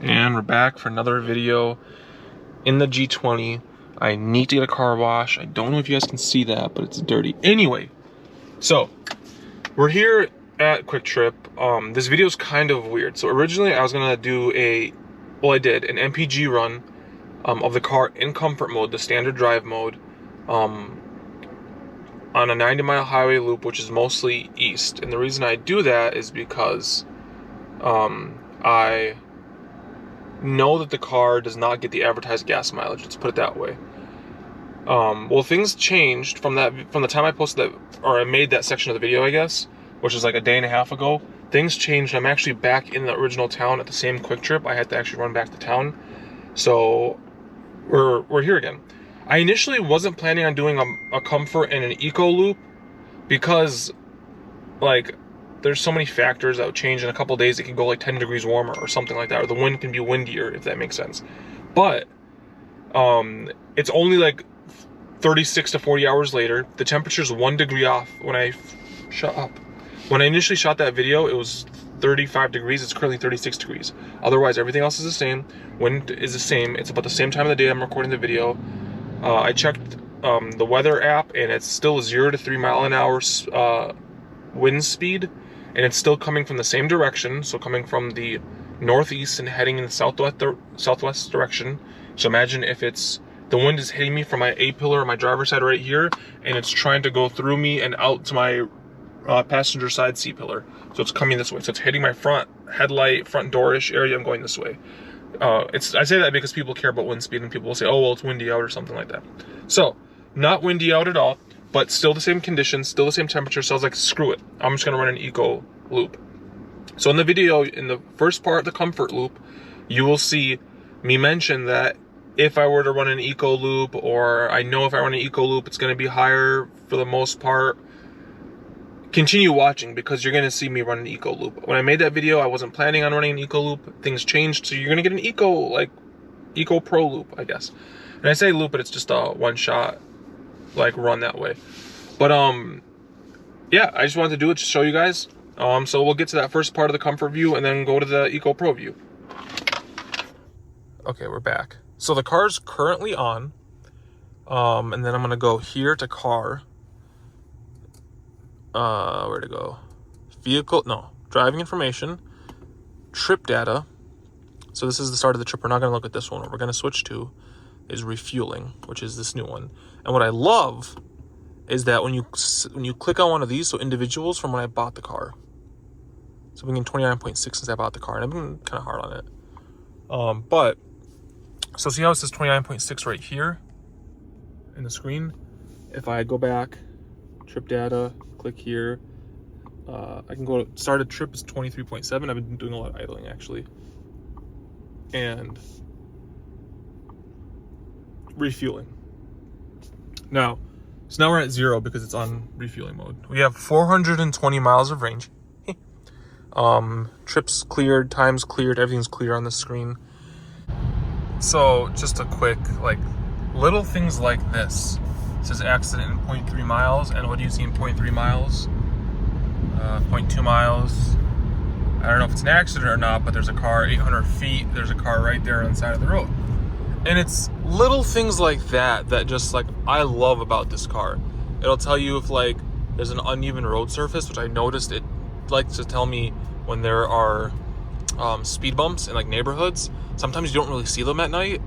And we're back for another video in the G20. I need to get a car wash. I don't know if you guys can see that, but it's dirty. Anyway, so we're here at Quick Trip. This video is kind of weird. So originally I was gonna do I did an MPG run of the car in comfort mode, the standard drive mode, on a 90-mile highway loop, which is mostly east. And the reason I do that is because I know that the car does not get the advertised gas mileage. Let's put it that way. Well, things changed from the time I posted that, or I made that section of the video, I guess, which is like a day and a half ago. Things changed. I'm actually back in the original town at the same Quick Trip. I had to actually run back to town, so we're here again. I initially wasn't planning on doing a comfort and an eco loop because, like, there's so many factors that would change in a couple days. It could go like 10 degrees warmer or something like that, or the wind can be windier, if that makes sense. But it's only like 36 to 40 hours later. The temperature's 1 degree off. When I initially shot that video, it was 35 degrees. It's currently 36 degrees. Otherwise, everything else is the same. Wind is the same. It's about the same time of the day I'm recording the video. I checked the weather app, and it's still 0 to 3 mile an hour wind speed, and it's still coming from the same direction, so coming from the northeast and heading in the southwest direction. So imagine if the wind is hitting me from my A-pillar on my driver's side right here, and it's trying to go through me and out to my passenger side C-pillar. So it's coming this way. So it's hitting my front headlight, front door-ish area. I'm going this way. I say that because people care about wind speed, and people will say, oh, well, it's windy out or something like that. So, not windy out at all, but still the same conditions, still the same temperature. So I was like, screw it. I'm just going to run an eco loop. So in the video, in the first part, the comfort loop, you will see me mention that if I were to run an eco loop, or I know if I run an eco loop, it's going to be higher for the most part. Continue watching, because you're going to see me run an eco loop. When I made that video, I wasn't planning on running an eco loop. Things changed, so you're going to get an EcoPro loop, I guess. And I say loop, but it's just a one-shot, like, run that way. But yeah, I just wanted to do it to show you guys. So we'll get to that first part of the comfort view and then go to the EcoPro view. Okay, we're back. So the car's currently on, and then I'm going to go here to car. Where to go? Driving information, trip data. So this is the start of the trip. We're not going to look at this one. What we're going to switch to is refueling, which is this new one. And what I love is that when you click on one of these, so individuals from when I bought the car. So I'm getting 29.6 since I bought the car, and I've been kind of hard on it. But so see how it says 29.6 right here in the screen? If I go back, trip data, click here, I can go to start a trip is 23.7. I've been doing a lot of idling actually. And refueling. So now we're at 0 because it's on refueling mode. We have 420 miles of range. Trips cleared, times cleared, everything's clear on the screen. So just a quick, like, little things like this. It says accident in 0.3 miles, and what do you see in 0.3 miles? 0.2 miles. I don't know if it's an accident or not, but there's a car 800 feet. There's a car right there on the side of the road. And it's little things like that that just, like, I love about this car. It'll tell you if, like, there's an uneven road surface, which I noticed it likes to tell me when there are speed bumps in, like, neighborhoods. Sometimes you don't really see them at night,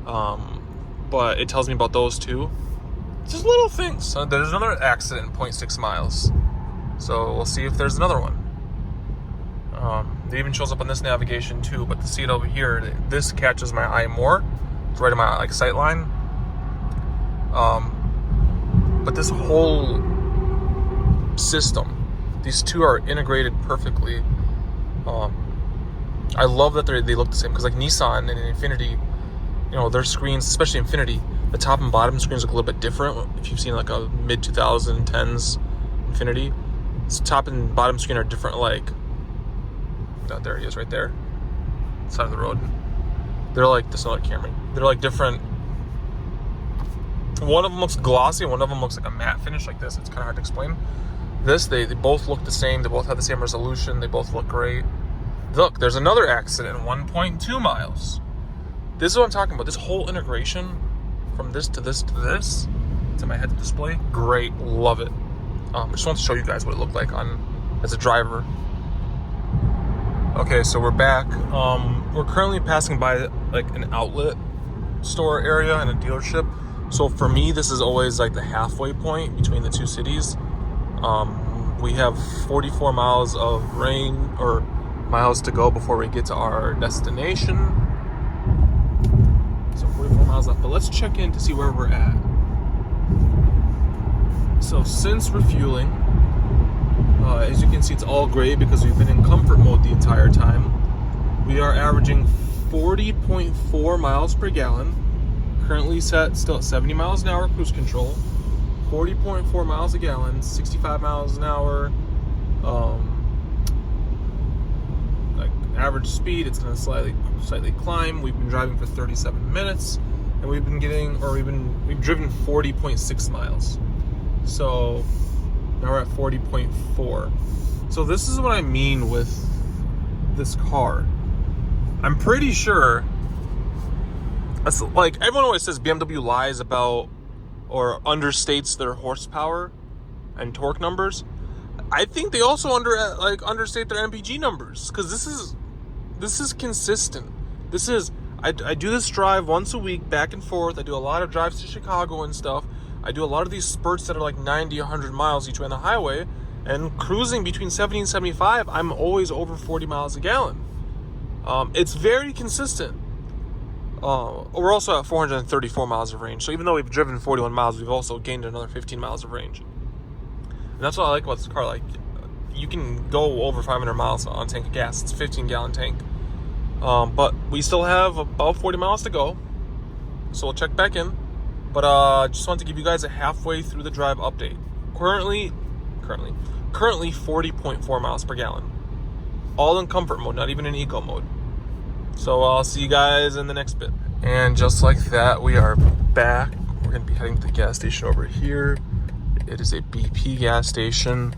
but it tells me about those too. Just little things. So there's another accident in 0.6 miles. So we'll see if there's another one. It even shows up on this navigation too, but to see it over here, this catches my eye more. It's right in my, like, sight line. But this whole system, these two are integrated perfectly. I love that they look the same, because, like, Nissan and Infiniti, you know, their screens, especially Infiniti, the top and bottom screens look a little bit different. If you've seen, like, a mid-2010s Infiniti, its top and bottom screen are different, like, oh, there he is right there, side of the road. They're like, this is not a Camry. They're like different. One of them looks glossy, one of them looks like a matte finish like this. It's kind of hard to explain. This, they both look the same. They both have the same resolution. They both look great. Look, there's another accident, 1.2 miles. This is what I'm talking about. This whole integration from this to this to this to my head display, great, love it. I just want to show you guys what it looked like as a driver. Okay, so we're back. We're currently passing by like an outlet store area and a dealership. So for me, this is always like the halfway point between the two cities. We have 44 miles of range or miles to go before we get to our destination. So 44 miles left, but let's check in to see where we're at. So since refueling, as you can see, it's all gray because we've been in comfort mode the entire time. We are averaging 40.4 miles per gallon. Currently set still at 70 miles an hour cruise control. 40.4 miles a gallon, 65 miles an hour. Like average speed, it's gonna slightly climb. We've been driving for 37 minutes, and we've driven 40.6 miles. So now we're at 40.4. So this is what I mean with this car. I'm pretty sure, like everyone always says BMW lies about or understates their horsepower and torque numbers. I think they also understate their MPG numbers, because this is consistent. I do this drive once a week back and forth. I do a lot of drives to Chicago and stuff. I do a lot of these spurts that are like 90, 100 miles each way on the highway, and cruising between 70 and 75, I'm always over 40 miles a gallon. It's very consistent. We're also at 434 miles of range. So even though we've driven 41 miles, we've also gained another 15 miles of range. And that's what I like about this car. Like, you can go over 500 miles on a tank of gas. It's a 15-gallon tank. But we still have about 40 miles to go. So we'll check back in. But just want to give you guys a halfway through the drive update. Currently 40.4 miles per gallon. All in comfort mode, not even in eco mode. So I'll see you guys in the next bit. And just like that, we are back. We're gonna be heading to the gas station over here. It is a BP gas station.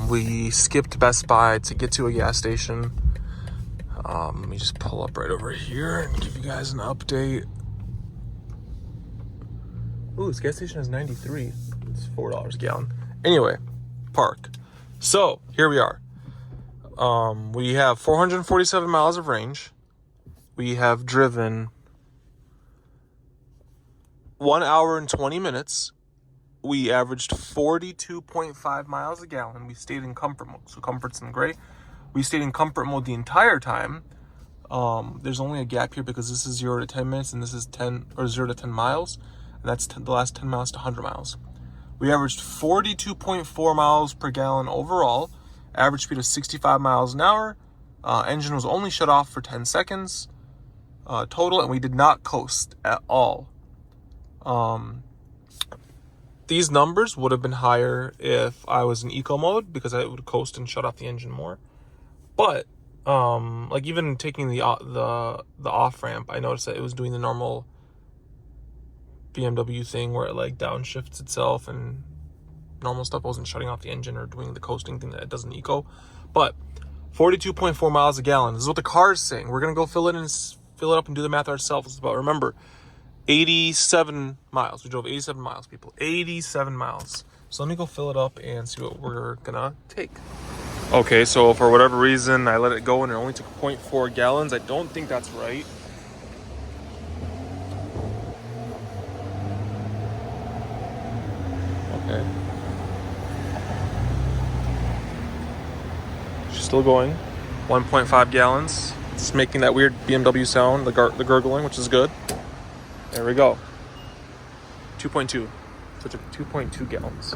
We skipped Best Buy to get to a gas station. Let me just pull up right over here and give you guys an update. Ooh, this gas station is 93. It's $4 a gallon. Anyway, park. So here we are. We have 447 miles of range. We have driven 1 hour and 20 minutes. We averaged 42.5 miles a gallon. We stayed in comfort mode. So comfort's in gray. We stayed in comfort mode the entire time. There's only a gap here because this is 0 to 10 minutes and this is 0 to 10 miles. And that's the last 10 miles to 100 miles. We averaged 42.4 miles per gallon overall. Average speed of 65 miles an hour. Engine was only shut off for 10 seconds total, and we did not coast at all. These numbers would have been higher if I was in eco mode, because I would coast and shut off the engine more. But like even taking the off ramp, I noticed that it was doing the normal BMW thing where it like downshifts itself and normal stuff. Wasn't shutting off the engine or doing the coasting thing that it does in eco. But 42.4 miles a gallon. This is what the car is saying. We're gonna go fill it up and do the math ourselves. But remember, 87 miles. We drove 87 miles, people. 87 miles. So let me go fill it up and see what we're gonna take. Okay, so for whatever reason, I let it go and it only took 0.4 gallons. I don't think that's right. Okay. She's still going. 1.5 gallons. It's making that weird BMW sound, the gurgling, which is good. There we go. 2.2. So it took 2.2 gallons.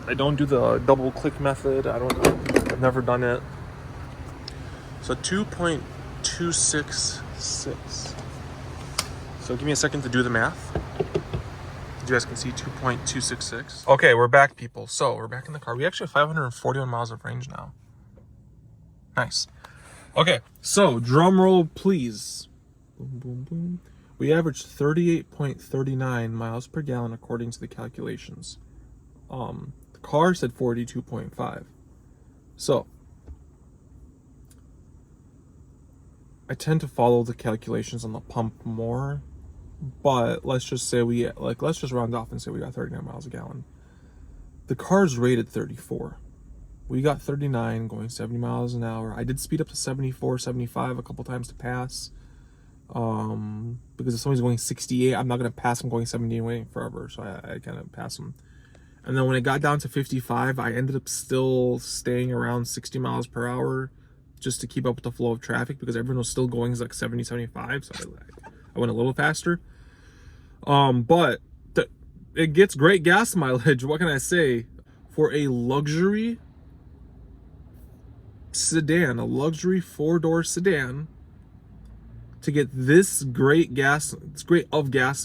I don't do the double click method. I've never done it. So 2.266. So give me a second to do the math. You guys can see 2.266. Okay, we're back, people. So we're back in the car. We actually have 541 miles of range now. Nice. Okay, so drum roll, please. Boom, boom, boom. We averaged 38.39 miles per gallon according to the calculations. The car said 42.5. So I tend to follow the calculations on the pump more, but let's just say let's just round off and say we got 39 miles a gallon. The car's rated 34. We got 39 going 70 miles an hour. I did speed up to 74, 75 a couple times to pass. Because if somebody's going 68, I'm not going to pass them going 70 and waiting forever. So I kind of pass them. And then when it got down to 55, I ended up still staying around 60 miles per hour just to keep up with the flow of traffic, because everyone was still going like 70, 75. So I went a little faster. But it gets great gas mileage. What can I say? For a luxury sedan, a luxury 4-door sedan, to get this great gas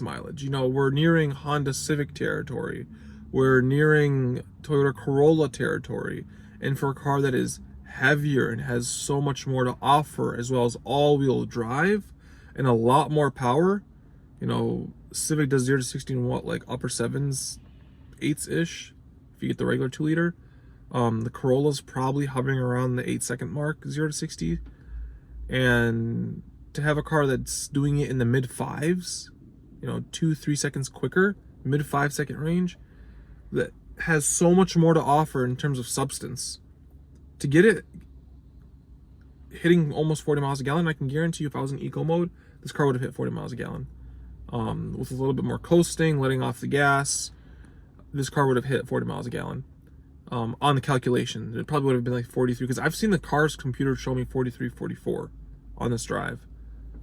mileage. You know, we're nearing Honda Civic territory. We're nearing Toyota Corolla territory. And for a car that is heavier and has so much more to offer, as well as all-wheel drive and a lot more power, you know, Civic does 0 to 60 in what, like upper 7s, 8s-ish, if you get the regular 2-liter. The Corolla's probably hovering around the 8-second mark, 0 to 60. And to have a car that's doing it in the mid-5s, you know, 2-3 seconds quicker, mid-5-second range, that has so much more to offer in terms of substance. To get it hitting almost 40 miles a gallon, I can guarantee you if I was in eco mode, this car would have hit 40 miles a gallon. With a little bit more coasting, letting off the gas, this car would have hit 40 miles a gallon. On the calculation, it probably would have been like 43, because I've seen the car's computer show me 43, 44 on this drive.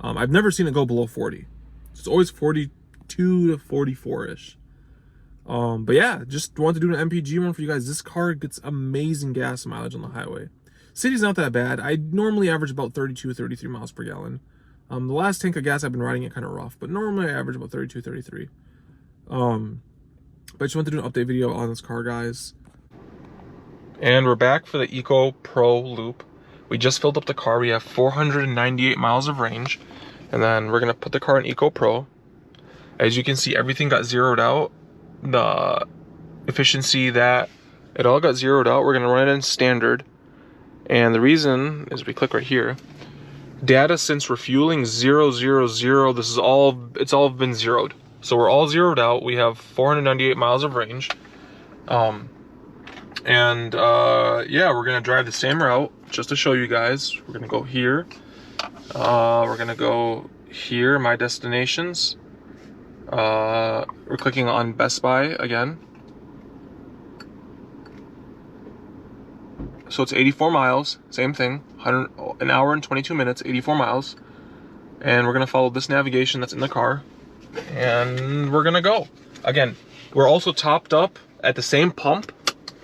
I've never seen it go below 40. So it's always 42 to 44-ish. But yeah, just wanted to do an MPG run for you guys. This car gets amazing gas mileage on the highway. City's not that bad. I normally average about 32, 33 miles per gallon. The last tank of gas I've been riding it kind of rough, but normally I average about 32, 33. But I just wanted to do an update video on this car, guys. And we're back for the EcoPro loop. We just filled up the car. We have 498 miles of range. And then we're going to put the car in EcoPro. As you can see, everything got zeroed out. The efficiency, that it all got zeroed out. We're going to run it in standard. And the reason is, we click right here. Data since refueling 000. This is it's all been zeroed. So we're all zeroed out. We have 498 miles of range. Yeah, we're gonna drive the same route just to show you guys. We're gonna go here. We're gonna go here, my destinations. We're clicking on Best Buy again. So it's 84 miles, same thing, an hour and 22 minutes, 84 miles. And we're gonna follow this navigation that's in the car, and we're gonna go. Again, we're also topped up at the same pump,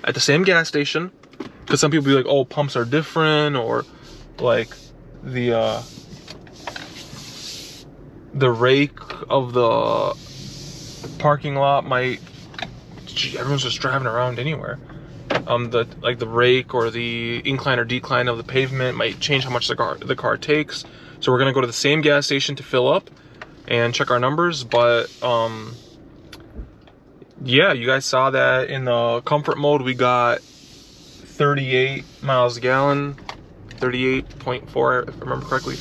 at the same gas station, because some people be like, oh, pumps are different, or like the rake of the parking lot might, everyone's just driving around anywhere. The rake or the incline or decline of the pavement might change how much the car takes. So we're gonna go to the same gas station to fill up and check our numbers. But yeah, you guys saw that in the comfort mode we got 38 miles a gallon, 38.4 if I remember correctly.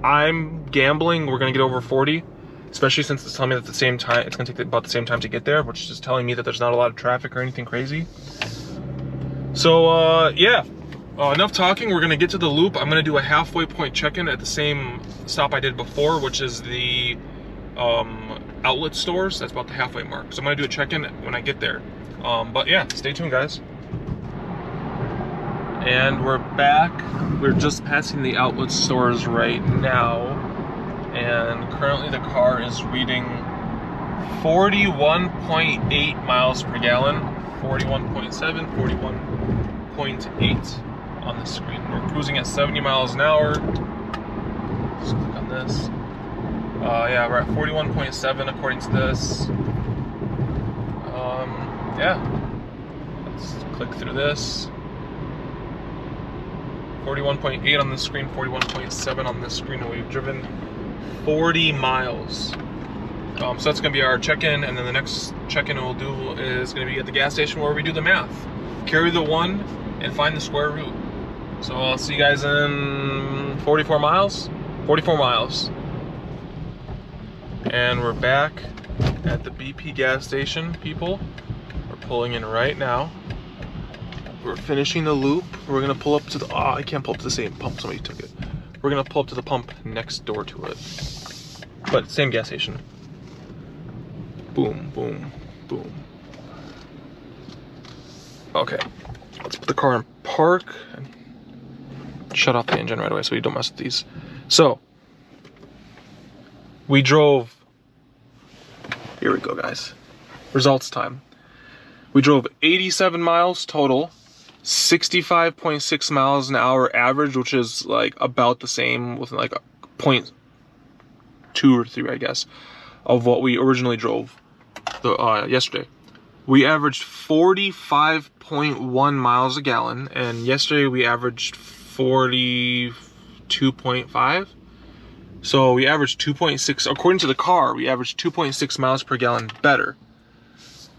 I'm gambling we're gonna get over 40, especially since it's telling me that at the same time it's gonna take about the same time to get there, which is just telling me that there's not a lot of traffic or anything crazy. So yeah, enough talking. We're gonna get to the loop. I'm gonna do a halfway point check-in at the same stop I did before, which is the outlet stores. That's about the halfway mark. So I'm gonna do a check-in when I get there. But yeah, stay tuned, guys. And we're back. We're just passing the outlet stores right now, and currently the car is reading 41.8 miles per gallon, 41.7, 41.8 on the screen. We're cruising at 70 miles an hour. Just click on this. Yeah, we're at 41.7 according to this. Yeah, let's click through this. 41.8 on the screen, 41.7 on this screen, and we've driven 40 miles. So that's gonna be our check-in, and then the next check-in we'll do is gonna be at the gas station where we do the math. Carry the 1 and find the square root. So I'll see you guys in 44 miles? 44 miles. And we're back at the BP gas station, people. We're pulling in right now. We're finishing the loop. We're gonna pull up to the, I can't pull up to the same pump, somebody took it. We're gonna pull up to the pump next door to it. But same gas station. Boom, boom, boom. Okay, let's put the car in park and shut off the engine right away so we don't mess with these. So, we drove, here we go guys, results time. We drove 87 miles total, 65.6 miles an hour average, which is like about the same with like a 0.2 or 3, I guess, of what we originally drove yesterday. We averaged 45.1 miles a gallon, and yesterday we averaged 42.5. So we averaged 2.6, according to the car, we averaged 2.6 miles per gallon better.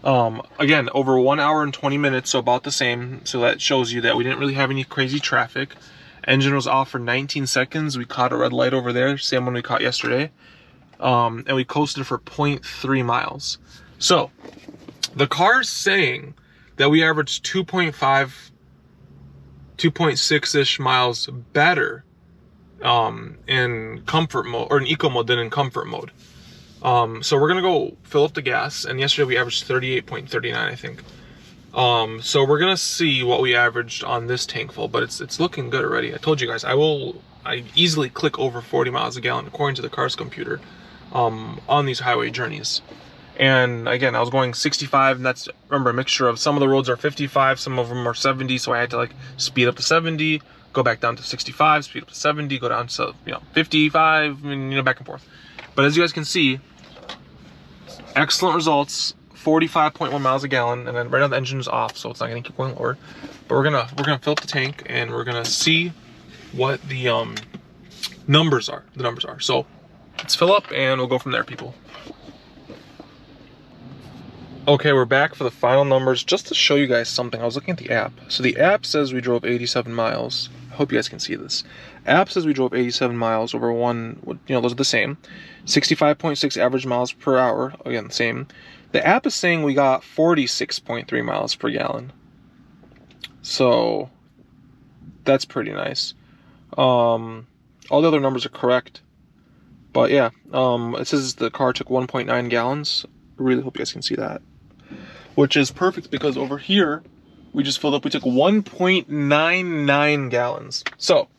Again, over 1 hour and 20 minutes, so about the same. So that shows you that we didn't really have any crazy traffic. Engine was off for 19 seconds. We caught a red light over there, same one we caught yesterday. And we coasted for 0.3 miles. So the car's saying that we averaged 2.6-ish miles better in comfort mode, or in eco mode, than in comfort mode. So we're gonna go fill up the gas, and yesterday we averaged 38.39, I think. So we're gonna see what we averaged on this tank full, but it's looking good already. I told you guys, I easily click over 40 miles a gallon according to the car's computer on these highway journeys. And again, I was going 65, and that's, remember, a mixture of some of the roads are 55, some of them are 70, so I had to like speed up to 70, go back down to 65, speed up to 70, go down to 55, and back and forth. But as you guys can see, excellent results, 45.1 miles a gallon, and then right now the engine is off, so it's not gonna keep going lower. But we're gonna fill up the tank, and we're gonna see what the numbers are. So let's fill up, and we'll go from there, people. Okay, we're back for the final numbers. Just to show you guys something, I was looking at the app. So the app says we drove 87 miles. I hope you guys can see this. App says we drove 87 miles over those are the same. 65.6 average miles per hour, again, same. The app is saying we got 46.3 miles per gallon. So that's pretty nice. All the other numbers are correct. But yeah, it says the car took 1.9 gallons. I really hope you guys can see that. Which is perfect because over here, we just filled up, we took 1.99 gallons. So,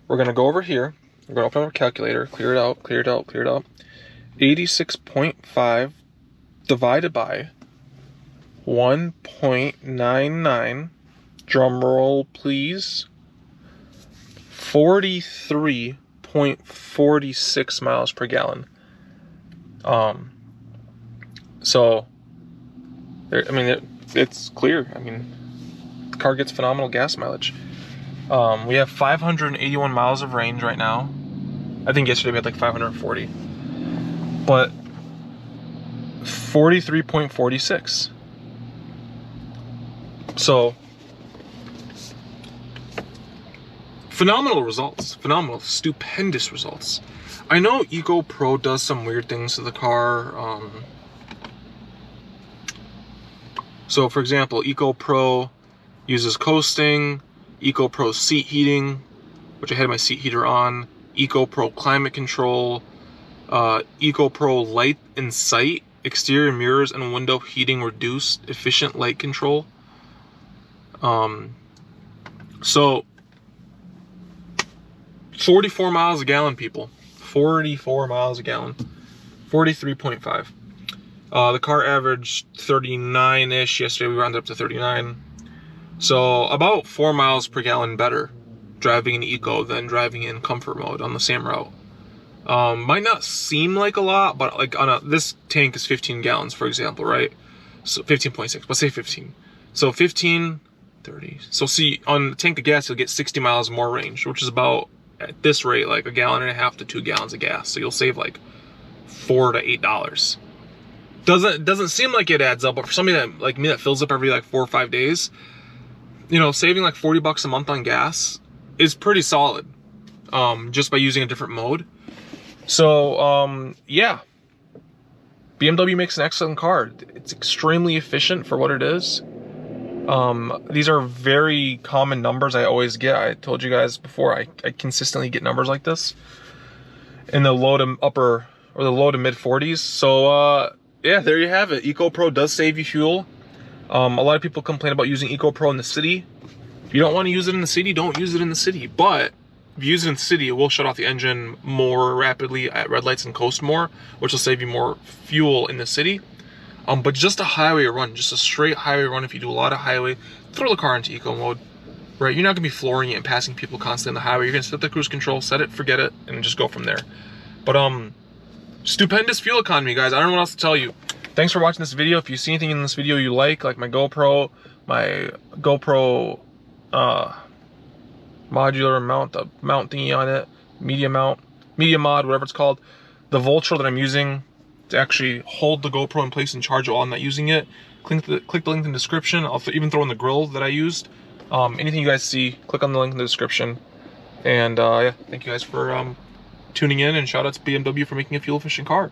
we're gonna go over here, we're gonna open our calculator, clear it out. 86.5 divided by 1.99, drum roll please, 43.46 miles per gallon. So, I mean, it's clear. I mean, the car gets phenomenal gas mileage. We have 581 miles of range right now. I think yesterday we had like 540. But 43.46. So, phenomenal results. Phenomenal, stupendous results. I know EcoPro does some weird things to the car. So for example, EcoPro uses coasting, EcoPro seat heating, which I had my seat heater on, EcoPro climate control, EcoPro light in sight, exterior mirrors and window heating reduced, efficient light control. So 44 miles a gallon, people. 44 miles a gallon. 43.5. The car averaged 39-ish. Yesterday we rounded up to 39. So about 4 miles per gallon better driving in eco than driving in comfort mode on the same route. Might not seem like a lot, but like this tank is 15 gallons, for example, right? So 15.6, let's say 15. So 15, 30. So see, on a tank of gas, you'll get 60 miles more range, which is about, at this rate, like 1.5 gallons to 2 gallons of gas. So you'll save like $4 to $8. Doesn't seem like it adds up, but for somebody that like me that fills up every like 4 or 5 days, you know, saving like $40 a month on gas is pretty solid. just by using a different mode. So yeah, BMW makes an excellent car. It's extremely efficient for what it is. These are very common numbers I always get. I told you guys before, I consistently get numbers like this in the low to upper, or the low to mid 40s. So yeah, there you have it. EcoPro does save you fuel. A lot of people complain about using EcoPro in the city. If you don't want to use it in the city, don't use it in the city. But if you use it in the city, it will shut off the engine more rapidly at red lights and coast more, which will save you more fuel in the city. But just a highway run, just a straight highway run, if you do a lot of highway, throw the car into eco mode, right? You're not gonna be flooring it and passing people constantly on the highway. You're gonna set the cruise control, set it, forget it, and just go from there. But stupendous fuel economy, guys. I don't know what else to tell you. Thanks for watching this video. If you see anything in this video you like my GoPro, modular mount, the mount thingy on it, media mod, whatever it's called, the Vulture that I'm using to actually hold the GoPro in place and charge it while I'm not using it, click the link in the description. I'll even throw in the grill that I used. Anything you guys see, click on the link in the description. And yeah, thank you guys for tuning in, and shout out to BMW for making a fuel efficient car.